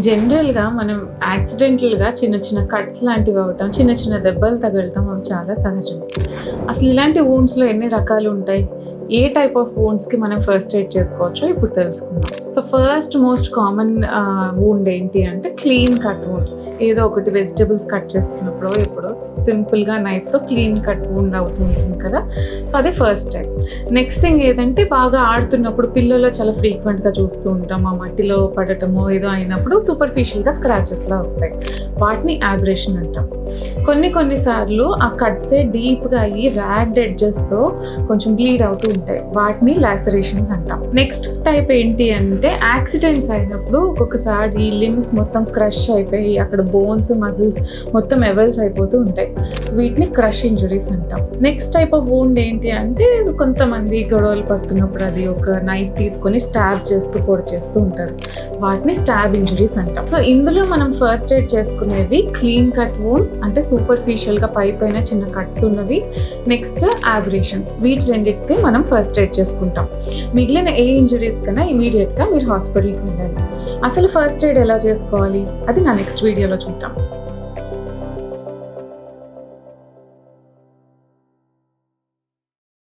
జనరల్‌గా మనం యాక్సిడెంటల్‌గా చిన్న చిన్న కట్స్ లాంటివి అవ్వటం, చిన్న చిన్న దెబ్బలు తగలటం అవి చాలా సహజం. అసలు ఇలాంటి వూండ్స్‌లో ఎన్ని రకాలు ఉంటాయి? ఏ టైప్ ఆఫ్ వూండ్స్‌కి మనం ఫస్ట్ ఎయిడ్ చేసుకోవచ్చో ఇప్పుడు తెలుసుకుందాం. So first most common wound ఏంటి అంటే క్లీన్ కట్ వూండ్. ఏదో ఒకటి వెజిటబుల్స్ కట్ చేస్తున్నప్పుడో ఎప్పుడో సింపుల్‌గా నైఫ్‌తో క్లీన్ కట్ వూండ్ అవుతూ ఉంటుంది కదా! సో అదే ఫస్ట్ టైప్. నెక్స్ట్ థింగ్ ఏదంటే బాగా ఆడుతున్నప్పుడు పిల్లల్లో చాలా ఫ్రీక్వెంట్‌గా చూస్తూ ఉంటాం. ఆ మట్టిలో పడటమో ఏదో అయినప్పుడు సూపర్ఫిషియల్‌గా స్క్రాచెస్‌లా వస్తాయి. వాటిని యాబ్రేషన్ అంటాం. కొన్ని సార్లు ఆ కట్సే డీప్‌గా అయ్యి ర్యాగ్డ్ ఎడ్జెస్‌తో కొంచెం బ్లీడ్ అవుతూ ఉంటాయి. వాటిని లాసరేషన్స్ అంటాం. నెక్స్ట్ టైప్ ఏంటి అంటే యాక్సిడెంట్స్ అయినప్పుడు ఒక్కొక్కసారి లిమ్స్ మొత్తం క్రష్ అయిపోయి అక్కడ బోన్స్, మజిల్స్ మొత్తం ఎవెల్స్ అయిపోతూ ఉంటాయి. వీటిని క్రష్ ఇంజురీస్ అంటాం. నెక్స్ట్ టైప్ ఆఫ్ వూండ్ ఏంటి అంటే కొంతమంది గొడవలు పడుతున్నప్పుడు అది ఒక నైఫ్ తీసుకొని స్టాబ్ చేస్తూ పొడి చేస్తూ ఉంటారు. వాటిని స్టాబ్ ఇంజురీస్ అంటాం. సో ఇందులో మనం ఫస్ట్ ఎయిడ్ చేసుకునేవి క్లీన్ కట్ వూండ్స్ అంటే సూపర్ఫిషియల్‌గా పైన చిన్న కట్స్ ఉన్నవి. Next abrasions. వీటి రెండిటికి మనం ఫస్ట్ ఎయిడ్ చేసుకుంటాం. మిగిలిన ఏ ఇంజురీస్ కన్నా ఇమీడియట్‌గా మీరు హాస్పిటల్‌కి వెళ్ళాలి. అసలు ఫస్ట్ ఎయిడ్ ఎలా చేసుకోవాలి? అది నా నెక్స్ట్ వీడియోలో చూద్దాం.